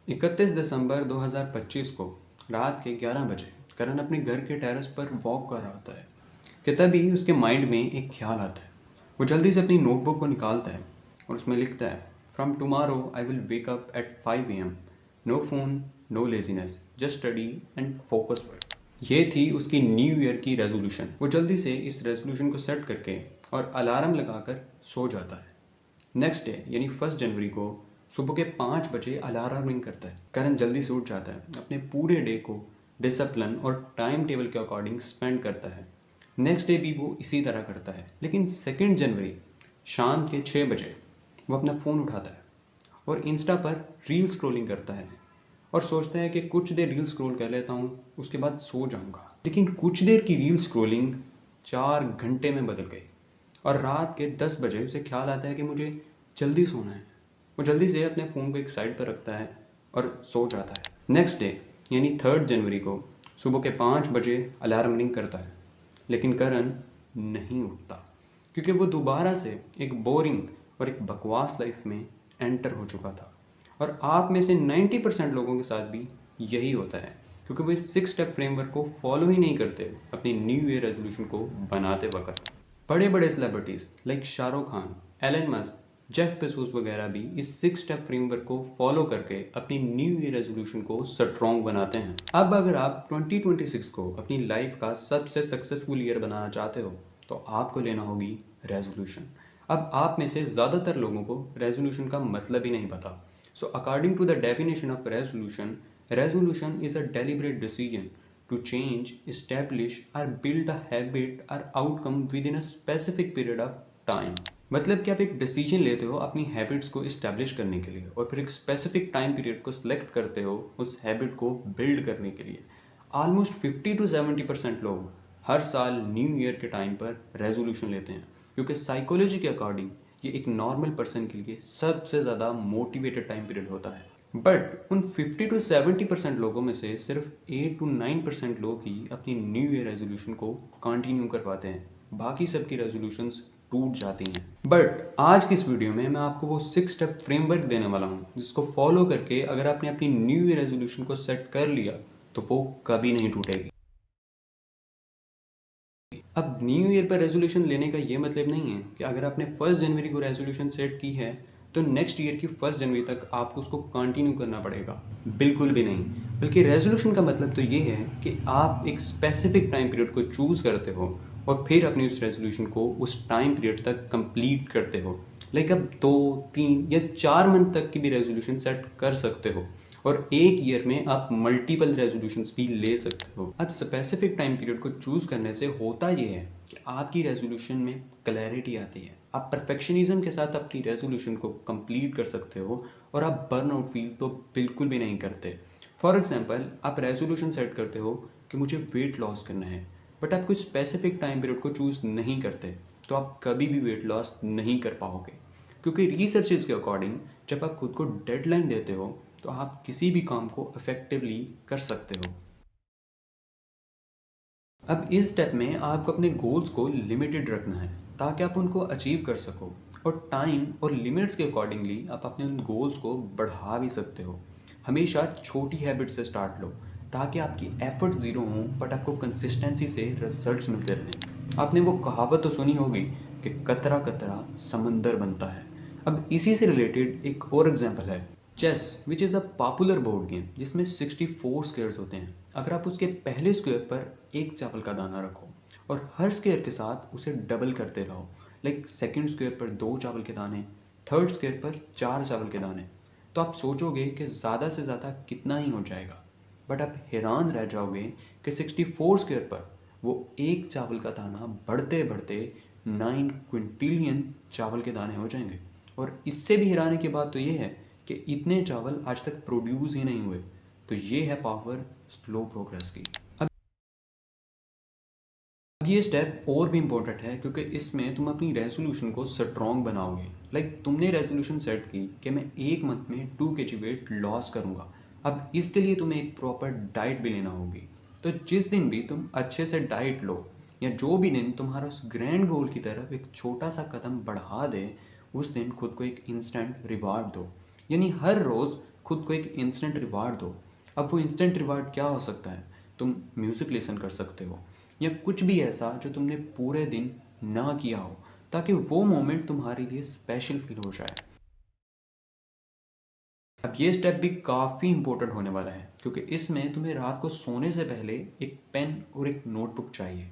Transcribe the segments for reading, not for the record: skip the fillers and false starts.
31 दिसंबर 2025 को रात के 11 बजे करण अपने घर के टेरेस पर वॉक कर रहा होता है कि तभी उसके माइंड में एक ख्याल आता है। वो जल्दी से अपनी नोटबुक को निकालता है और उसमें लिखता है, from tomorrow I will wake up at 5 AM, no phone, no laziness, just study and focus work. ये थी उसकी न्यू ईयर की रेजोल्यूशन। वो जल्दी से इस रेजोल्यूशन को सेट करके और अलार्म लगाकर सो जाता है। नेक्स्ट डे यानी 1 जनवरी को सुबह के 5 बजे अलार्म रिंग करता है। करण जल्दी से उठ जाता है, अपने पूरे डे को डिसिप्लिन और टाइम टेबल के अकॉर्डिंग स्पेंड करता है। नेक्स्ट डे भी वो इसी तरह करता है। लेकिन 2 जनवरी शाम के 6 बजे वो अपना फ़ोन उठाता है और इंस्टा पर रील स्क्रॉलिंग करता है और सोचता है कि कुछ देर रील स्क्रॉल कर लेता हूँ, उसके बाद सो जाऊँगा। लेकिन कुछ देर की रील स्क्रॉलिंग 4 घंटे में बदल गई और रात के 10 बजे उसे ख्याल आता है कि मुझे जल्दी सोना है। वो जल्दी से अपने फ़ोन को एक साइड पर रखता है और सो जाता है। नेक्स्ट डे यानी 3 जनवरी को सुबह के 5 बजे अलार्म रिंग करता है, लेकिन करण नहीं उठता क्योंकि वो दोबारा से एक बोरिंग और एक बकवास लाइफ में एंटर हो चुका था। और आप में से 90% लोगों के साथ भी यही होता है क्योंकि वो इस 6 स्टेप फ्रेमवर्क को फॉलो ही नहीं करते अपनी न्यू ईयर रेजोल्यूशन को बनाते वक्त। बड़े बड़े celebrities like Shahrukh Khan, Elon Musk, Jeff Bezos वगैरह भी इस 6 स्टेप फ्रेमवर्क को फॉलो करके अपनी न्यू ईयर रेजोल्यूशन को स्ट्रॉन्ग बनाते हैं। अब अगर आप 2026 को अपनी लाइफ का सबसे सक्सेसफुल ईयर बनाना चाहते हो तो आपको लेना होगी रेजोल्यूशन। अब आप में से ज़्यादातर लोगों को रेजोल्यूशन का मतलब ही नहीं पता। So according to the definition of resolution, resolution is a deliberate decision to change, establish or build a habit or outcome within a specific period of time। मतलब कि आप एक डिसीजन लेते हो अपनी हैबिट्स को इस्टेब्लिश करने के लिए और फिर एक स्पेसिफिक टाइम पीरियड को सिलेक्ट करते हो उस हैबिट को बिल्ड करने के लिए। ऑलमोस्ट 50 to 70% लोग हर साल न्यू ईयर के टाइम पर रेजोल्यूशन लेते हैं क्योंकि साइकोलॉजी के अकॉर्डिंग ये एक नॉर्मल पर्सन के लिए सबसे ज़्यादा मोटिवेटेड टाइम पीरियड होता है। बट उन 50 to 70% लोगों में से सिर्फ 8 to 9% लोग ही अपनी न्यू ईयर रेजोल्यूशन को कंटिन्यू कर पाते हैं, बाकी सबकी रेजोल्यूशंस टूट जाती हैं। बट आज की इस वीडियो में मैं आपको वो 6 स्टेप फ्रेमवर्क देने वाला हूँ जिसको फॉलो करके अगर आपने अपनी न्यू ईयर रेजोल्यूशन को सेट कर लिया तो वो कभी नहीं टूटेगी। अब न्यू ईयर पर रेजोल्यूशन लेने का ये मतलब नहीं है कि अगर आपने 1 जनवरी को रेजोल्यूशन सेट की है तो नेक्स्ट ईयर की 1 जनवरी तक आपको उसको कंटिन्यू करना पड़ेगा। बिल्कुल भी नहीं। बल्कि रेजोल्यूशन का मतलब तो ये है कि आप एक स्पेसिफिक टाइम पीरियड को चूज़ करते हो और फिर अपनी उस रेजोल्यूशन को उस टाइम पीरियड तक कंप्लीट करते हो। लाइक अब 2, 3 या 4 मंथ तक की भी रेजोल्यूशन सेट कर सकते हो और एक ईयर में आप मल्टीपल रेजोल्यूशंस भी ले सकते हो। अब स्पेसिफिक टाइम पीरियड को चूज़ करने से होता ये है कि आपकी रेजोल्यूशन में क्लैरिटी आती है। आप परफेक्शनिज्म के साथ अपनी रेजोल्यूशन को कंप्लीट कर सकते हो और आप बर्नआउट फील तो बिल्कुल भी नहीं करते। फॉर एग्जांपल, आप रेजोल्यूशन सेट करते हो कि मुझे वेट लॉस करना है, बट आप कोई स्पेसिफिक टाइम पीरियड को चूज़ नहीं करते तो आप कभी भी वेट लॉस नहीं कर पाओगे। क्योंकि रिसर्चेस के अकॉर्डिंग जब आप खुद को डेडलाइन देते हो तो आप किसी भी काम को इफेक्टिवली कर सकते हो। अब इस स्टेप में आपको अपने गोल्स को लिमिटेड रखना है ताकि आप उनको अचीव कर सको और टाइम और लिमिट्स के अकॉर्डिंगली आप अपने उन गोल्स को बढ़ा भी सकते हो। हमेशा छोटी हैबिट से स्टार्ट लो ताकि आपकी एफर्ट ज़ीरो हों बट आपको कंसिस्टेंसी से रिजल्ट्स मिलते रहें। आपने वो कहावत तो सुनी होगी कि कतरा कतरा समंदर बनता है। अब इसी से रिलेटेड एक और एग्जांपल है chess, which is a popular board game जिसमें 64 स्क्वेयर्स होते हैं। अगर आप उसके पहले स्क्वेयर पर एक चावल का दाना रखो और हर स्क्वेयर के साथ उसे डबल करते रहो, लाइक सेकंड स्क्वेयर पर 2 चावल के दाने, थर्ड स्क्वेयर पर 4 चावल के दाने, तो आप सोचोगे कि ज़्यादा से ज़्यादा कितना ही हो जाएगा। बट आप हैरान रह जाओगे कि 64 स्क्वेयर पर वो एक चावल का दाना बढ़ते बढ़ते 9 क्विंटिलियन चावल के दाने हो जाएंगे। और इससे भी हैरानी की बात तो ये है कि इतने चावल आज तक प्रोड्यूस ही नहीं हुए। तो ये है पावर स्लो प्रोग्रेस की। अब ये स्टेप और भी इम्पोर्टेंट है क्योंकि इसमें तुम अपनी रेजोल्यूशन को स्ट्रॉन्ग बनाओगे। लाइक तुमने रेजोल्यूशन सेट की कि मैं 1 मंथ में 2 kg वेट लॉस करूँगा। अब इसके लिए तुम्हें एक प्रॉपर डाइट भी लेना होगी। तो जिस दिन भी तुम अच्छे से डाइट लो या जो भी दिन तुम्हारा उस ग्रैंड गोल की तरफ एक छोटा सा कदम बढ़ा दे, उस दिन खुद को एक इंस्टेंट रिवार्ड दो। यानी हर रोज़ खुद को एक इंस्टेंट रिवार्ड दो। अब वो इंस्टेंट रिवार्ड क्या हो सकता है? तुम म्यूज़िक लिसन कर सकते हो या कुछ भी ऐसा जो तुमने पूरे दिन ना किया हो, ताकि वो मोमेंट तुम्हारे लिए स्पेशल फील हो जाए। अब ये स्टेप भी काफ़ी इंपॉर्टेंट होने वाला है, क्योंकि इसमें तुम्हें रात को सोने से पहले एक पेन और एक नोटबुक चाहिए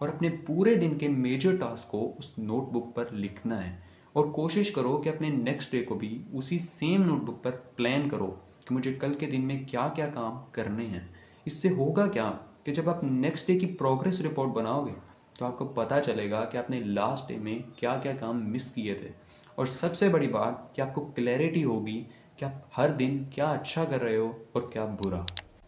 और अपने पूरे दिन के मेजर टास्क को उस नोटबुक पर लिखना है। और कोशिश करो कि अपने नेक्स्ट डे को भी उसी सेम नोटबुक पर प्लान करो कि मुझे कल के दिन में क्या क्या काम करने हैं। इससे होगा क्या कि जब आप नेक्स्ट डे की प्रोग्रेस रिपोर्ट बनाओगे तो आपको पता चलेगा कि आपने लास्ट डे में क्या क्या काम मिस किए थे। और सबसे बड़ी बात कि आपको क्लैरिटी होगी कि आप हर दिन क्या अच्छा कर रहे हो और क्या बुरा।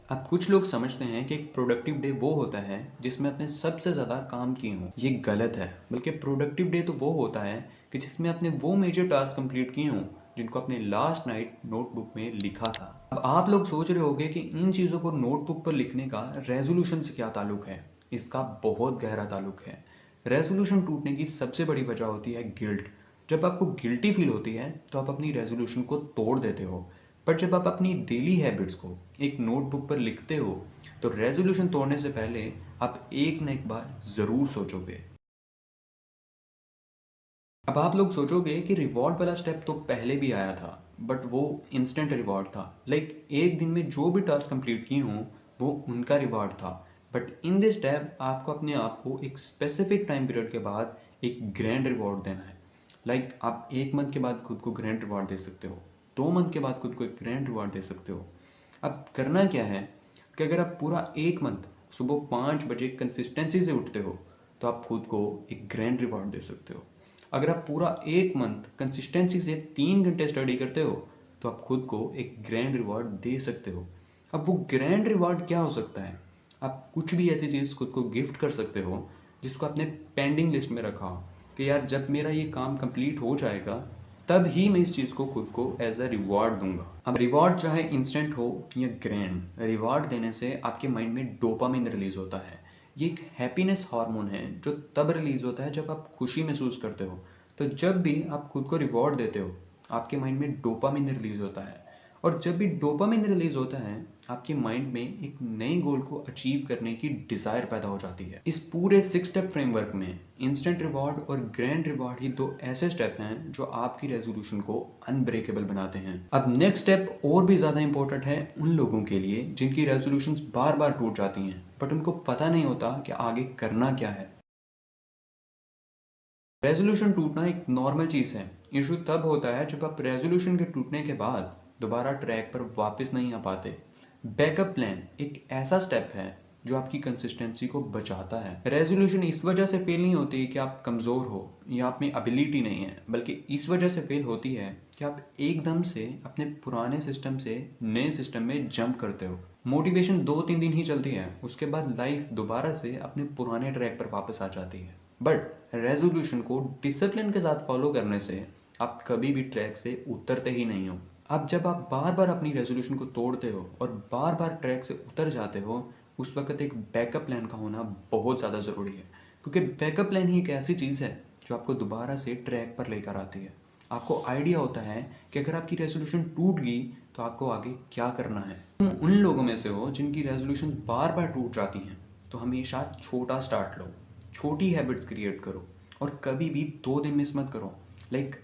अब कुछ लोग समझते हैं कि एक प्रोडक्टिव डे वो होता है जिसमें आपने सबसे ज़्यादा काम किए हों। ये गलत है, बल्कि प्रोडक्टिव डे तो वो होता है कि जिसमें आपने वो मेजर टास्क कंप्लीट किए हों जिनको आपने लास्ट नाइट नोटबुक में लिखा था। अब आप लोग सोच रहे होंगे कि इन चीज़ों को नोटबुक पर लिखने का रेजोल्यूशन से क्या ताल्लुक है। इसका बहुत गहरा ताल्लुक है। रेजोल्यूशन टूटने की सबसे बड़ी वजह होती है गिल्ट। जब आपको गिल्टी फील होती है तो आप अपनी रेजोल्यूशन को तोड़ देते हो। पर जब आप अपनी डेली हैबिट्स को एक नोटबुक पर लिखते हो तो रेजोल्यूशन तोड़ने से पहले आप एक न एक बार ज़रूर सोचोगे। अब आप लोग सोचोगे कि रिवॉर्ड वाला स्टेप तो पहले भी आया था, बट वो इंस्टेंट रिवॉर्ड था। लाइक एक दिन में जो भी टास्क कंप्लीट किए हों वो उनका रिवॉर्ड था। बट इन दिस स्टेप आपको अपने आप को एक स्पेसिफिक टाइम पीरियड के बाद एक ग्रैंड रिवॉर्ड देना है। लाइक आप 1 मंथ के बाद खुद को ग्रैंड रिवॉर्ड दे सकते हो, 2 मंथ के बाद खुद को एक ग्रैंड रिवॉर्ड दे सकते हो। अब करना क्या है कि अगर आप पूरा 1 मंथ सुबह 5 बजे कंसिस्टेंसी से उठते हो तो आप खुद को एक ग्रैंड रिवॉर्ड दे सकते हो। अगर आप पूरा 1 मंथ कंसिस्टेंसी से 3 घंटे स्टडी करते हो तो आप खुद को एक ग्रैंड रिवॉर्ड दे सकते हो। अब वो ग्रैंड रिवॉर्ड क्या हो सकता है? आप कुछ भी ऐसी चीज़ खुद को गिफ्ट कर सकते हो जिसको आपने पेंडिंग लिस्ट में रखा हो कि यार जब मेरा ये काम कंप्लीट हो जाएगा तब ही मैं इस चीज़ को खुद को एज अ रिवॉर्ड दूंगा। अब रिवॉर्ड चाहे इंस्टेंट हो या ग्रैंड, रिवॉर्ड देने से आपके माइंड में डोपामिन रिलीज होता है। ये एक हैप्पीनेस हार्मोन है जो तब रिलीज होता है जब आप खुशी महसूस करते हो। तो जब भी आप खुद को रिवॉर्ड देते हो आपके माइंड में डोपामिन रिलीज होता है। और जब भी डोपामिन रिलीज होता है आपके माइंड में एक नए गोल को अचीव करने की डिज़ायर पैदा हो जाती है। इस पूरे 6 स्टेप फ्रेमवर्क में इंस्टेंट रिवॉर्ड और ग्रैंड रिवॉर्ड ही दो ऐसे स्टेप हैं जो आपकी रेजोल्यूशन को अनब्रेकेबल बनाते हैं। अब नेक्स्ट स्टेप और भी ज़्यादा इंपॉर्टेंट है उन लोगों के लिए जिनकी रेजोल्यूशंस बार बार टूट जाती हैं बट उनको पता नहीं होता कि आगे करना क्या है। रेजोल्यूशन टूटना एक नॉर्मल चीज़ है। इशू तब होता है जब आप रेजोल्यूशन के टूटने के बाद दोबारा ट्रैक पर वापस नहीं आ पाते। बैकअप प्लान एक ऐसा स्टेप है जो आपकी कंसिस्टेंसी को बचाता है। रेजोल्यूशन इस वजह से फेल नहीं होती कि आप कमज़ोर हो या आप में एबिलिटी नहीं है, बल्कि इस वजह से फेल होती है कि आप एकदम से अपने पुराने सिस्टम से नए सिस्टम में जंप करते हो। मोटिवेशन 2-3 दिन ही चलती है, उसके बाद लाइफ दोबारा से अपने पुराने ट्रैक पर वापस आ जाती है। बट रेजोल्यूशन को डिसिप्लिन के साथ फॉलो करने से आप कभी भी ट्रैक से उतरते ही नहीं हो। अब जब आप बार बार अपनी रेजोल्यूशन को तोड़ते हो और बार बार ट्रैक से उतर जाते हो उस वक्त एक बैकअप प्लान का होना बहुत ज़्यादा ज़रूरी है, क्योंकि बैकअप प्लान ही एक ऐसी चीज़ है जो आपको दोबारा से ट्रैक पर लेकर आती है। आपको आइडिया होता है कि अगर आपकी रेजोल्यूशन टूट गई तो आपको आगे क्या करना है। तुम उन लोगों में से हो जिनकी रेजोल्यूशन बार बार टूट जाती हैं तो हमेशा छोटा स्टार्ट लो, छोटी हैबिट्स क्रिएट करो और कभी भी 2 दिन मिस मत करो।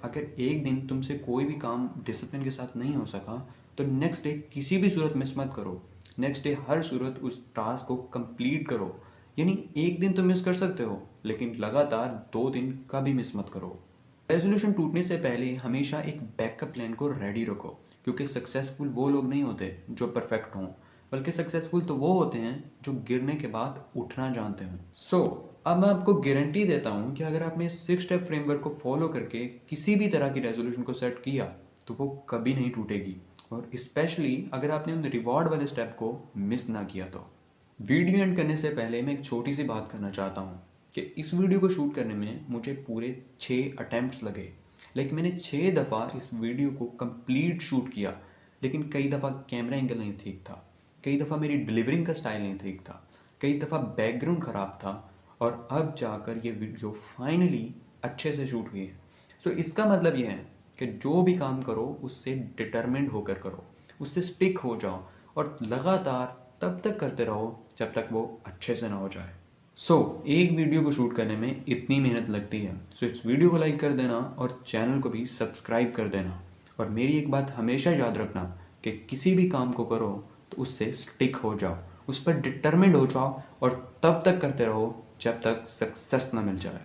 अगर एक दिन तुमसे कोई भी काम डिसिप्लिन के साथ नहीं हो सका तो नेक्स्ट डे किसी भी सूरत मिस मत करो। नेक्स्ट डे हर सूरत उस टास्क को कंप्लीट करो। यानी एक दिन तो मिस कर सकते हो लेकिन लगातार 2 दिन कभी मिस मत करो। रेजोल्यूशन टूटने से पहले हमेशा एक बैकअप प्लान को रेडी रखो, क्योंकि सक्सेसफुल वो लोग नहीं होते जो परफेक्ट हों, बल्कि सक्सेसफुल तो वो होते हैं जो गिरने के बाद उठना जानते हैं। अब मैं आपको गारंटी देता हूँ कि अगर आपने 6 स्टेप फ्रेमवर्क को फॉलो करके किसी भी तरह की रेजोल्यूशन को सेट किया तो वो कभी नहीं टूटेगी, और स्पेशली अगर आपने उन रिवॉर्ड वाले स्टेप को मिस ना किया तो। वीडियो एंड करने से पहले मैं एक छोटी सी बात करना चाहता हूँ कि इस वीडियो को शूट करने में मुझे पूरे 6 अटेम्प्ट्स लगे। मैंने 6 दफ़ा इस वीडियो को कंप्लीट शूट किया, लेकिन कई दफ़ा कैमरा एंगल नहीं ठीक था, कई दफ़ा मेरी डिलीवरिंग का स्टाइल नहीं ठीक था, कई दफ़ा बैकग्राउंड ख़राब था, और अब जाकर ये वीडियो फाइनली अच्छे से शूट हुई है। इसका मतलब ये है कि जो भी काम करो उससे डिटरमिन्ड होकर करो, उससे स्टिक हो जाओ और लगातार तब तक करते रहो जब तक वो अच्छे से ना हो जाए। एक वीडियो को शूट करने में इतनी मेहनत लगती है। इस वीडियो को लाइक कर देना और चैनल को भी सब्सक्राइब कर देना। और मेरी एक बात हमेशा याद रखना कि किसी भी काम को करो तो उससे स्टिक हो जाओ, उस पर डिटर्मिन्ड हो जाओ और तब तक करते रहो जब तक सक्सेस ना मिल जाए।